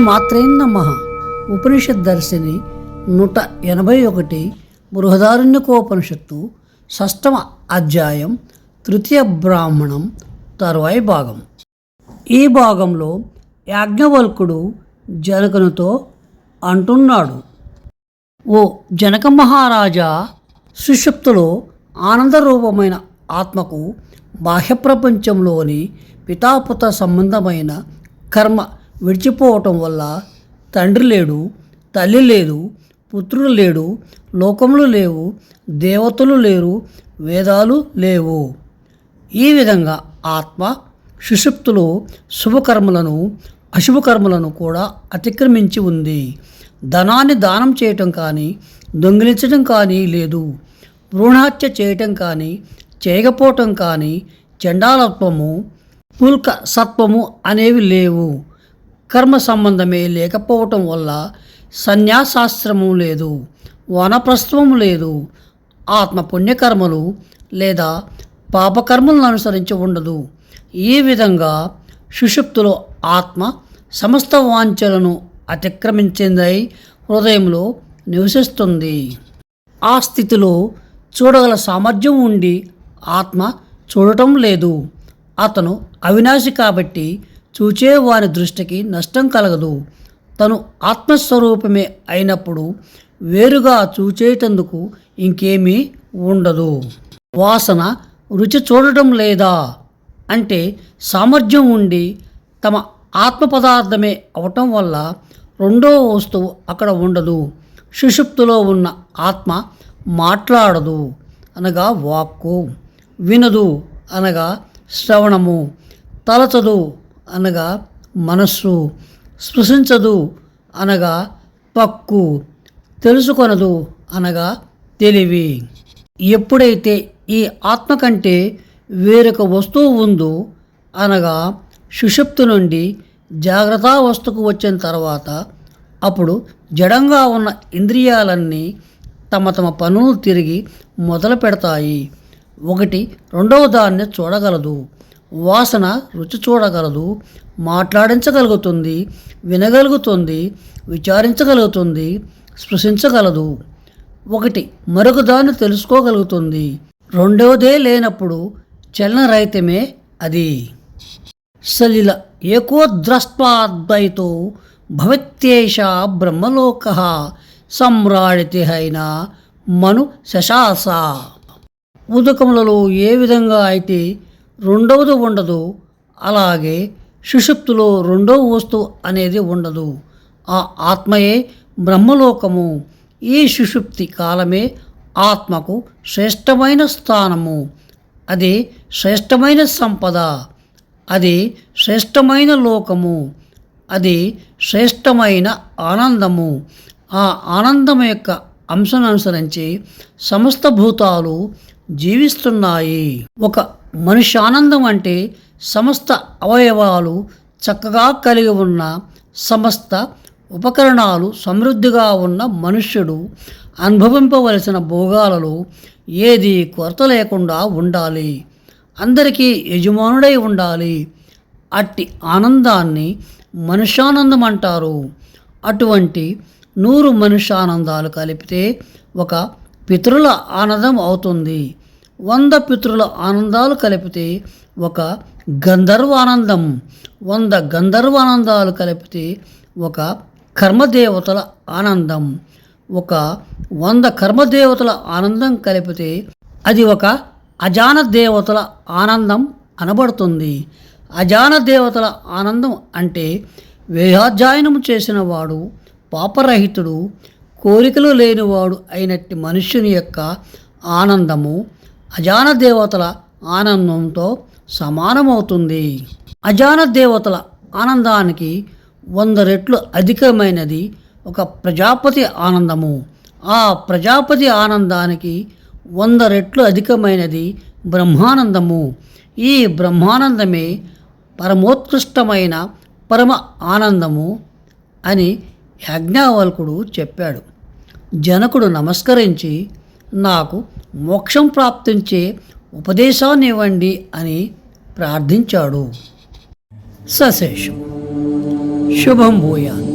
శ్రీమాత్రే నమః. ఉపనిషద్దర్శిని 181 బృహదారణ్యకోపనిషత్తు 6వ అధ్యాయం తృతీయ బ్రాహ్మణం తరువాయి భాగం. ఈ భాగంలో యాజ్ఞవల్కుడు జనకునితో అంటున్నాడు, ఓ జనక మహారాజా, సుషుప్తిలో ఆనందరూపమైన ఆత్మకు బాహ్య ప్రపంచంలోని పితాపుత్ర సంబంధమైన కర్మ విడిచిపోవటం వల్ల తండ్రి లేడు, తల్లి లేదు, పుత్రుడు లేడు, లోకములు లేవు, దేవతలు లేరు, వేదాలు లేవు. ఈ విధంగా ఆత్మ సుషుప్తిలో శుభకర్మలను అశుభకర్మలను కూడా అతిక్రమించి ఉంది. ధనాన్ని దానం చేయటం కానీ, దొంగిలించడం కానీ లేదు. భ్రూణహత్య చేయటం కానీ, చేయకపోవటం కానీ, చండాలత్వము, పుల్క సత్వము అనేవి లేవు. కర్మ సంబంధమే లేకపోవటం వల్ల సన్యాసాశ్రమం లేదు, వానప్రస్థము లేదు. ఆత్మ పుణ్యకర్మలు లేదా పాపకర్మలను అనుసరించి ఉండదు. ఈ విధంగా సుషుప్తిలో ఆత్మ సమస్త వాంఛలను అతిక్రమించిందై హృదయంలో నివసిస్తుంది. ఆ స్థితిలో చూడగల సామర్థ్యం ఉండి ఆత్మ చూడటం లేదు. అతను అవినాశి కాబట్టి చూచేవారి దృష్టికి నష్టం కలగదు. తను ఆత్మస్వరూపమే అయినప్పుడు వేరుగా చూచేటందుకు ఇంకేమీ ఉండదు. వాసన రుచి చూడటం లేదా అంటే సామర్థ్యం ఉండి తమ ఆత్మ పదార్థమే అవటం వల్ల రెండో వస్తువు అక్కడ ఉండదు. సుషుప్తిలో ఉన్న ఆత్మ మాట్లాడదు అనగా వాక్కు, వినదు అనగా శ్రవణము, తలచదు అనగా మనస్సు, స్పృశించదు అనగా పక్కు, తెలుసుకొనదు అనగా తెలివి. ఎప్పుడైతే ఈ ఆత్మ కంటే వేరొక వస్తువు ఉందో అనగా సుషుప్తి నుండి జాగ్రత్తావస్థకు వచ్చిన తర్వాత అప్పుడు జడంగా ఉన్న ఇంద్రియాలన్నీ తమ తమ పనులు తిరిగి మొదలు పెడతాయి. ఒకటి రెండవ దాన్ని చూడగలదు, వాసన రుచి చూడగలదు, మాట్లాడించగలుగుతుంది, వినగలుగుతుంది, విచారించగలుగుతుంది, స్పృశించగలదు. ఒకటి మరొక దాన్ని తెలుసుకోగలుగుతుంది. రెండవదే లేనప్పుడు చలనరహితమే అది. సలిల ఏకోద్రష్టాద్వైతో భవత్యేష బ్రహ్మలోకః సమ్రాడితి హైన మను శశాస. ఉదకములలో ఏ విధంగా అయితే రెండవది ఉండదు, అలాగే సుషుప్తిలో రెండవ వస్తువు అనేది ఉండదు. ఆ ఆత్మయే బ్రహ్మలోకము. ఈ సుషుప్తి కాలమే ఆత్మకు శ్రేష్టమైన స్థానము. అది శ్రేష్టమైన సంపద, అది శ్రేష్టమైన లోకము, అది శ్రేష్టమైన ఆనందము. ఆ ఆనందం యొక్క అంశను అనుసరించి సమస్త భూతాలు జీవిస్తున్నాయి. ఒక మనిషి ఆనందం అంటే సమస్త అవయవాలు చక్కగా కలిగి ఉన్న, సమస్త ఉపకరణాలు సమృద్ధిగా ఉన్న మనుష్యుడు అనుభవింపవలసిన భోగాలలో ఏది కొరత లేకుండా ఉండాలి, అందరికీ యజమానుడై ఉండాలి. అట్టి ఆనందాన్ని మనుష్యానందం అంటారు. అటువంటి 100 మనుష్యానందాలు కలిపితే ఒక పితరుల ఆనందం అవుతుంది. 100 పితరుల ఆనందాలు కలిపితే ఒక గంధర్వానందం, 100 గంధర్వానందాలు కలిపితే ఒక కర్మదేవతల ఆనందం, ఒక 100 కర్మదేవతల ఆనందం కలిపితే అది ఒక అజాన దేవతల ఆనందం అనబడుతుంది. అజాన దేవతల ఆనందం అంటే వేదాధ్యయనం చేసిన వాడు, పాపరహితుడు, కోరికలు లేనివాడు అయినట్టి మనుష్యుని యొక్క ఆనందము అజాన దేవతల ఆనందంతో సమానమవుతుంది. అజాన దేవతల ఆనందానికి 100 రెట్లు అధికమైనది ఒక ప్రజాపతి ఆనందము. ఆ ప్రజాపతి ఆనందానికి 100 రెట్లు అధికమైనది బ్రహ్మానందము. ఈ బ్రహ్మానందమే పరమోత్కృష్టమైన పరమ ఆనందము అని యాజ్ఞవల్కుడు చెప్పాడు. జనకుడు నమస్కరించి, నాకు మోక్షం ప్రాప్తించే ఉపదేశాన్ని ఇవ్వండి అని ప్రార్థించాడు. సశేషం. శుభం భూయాత్.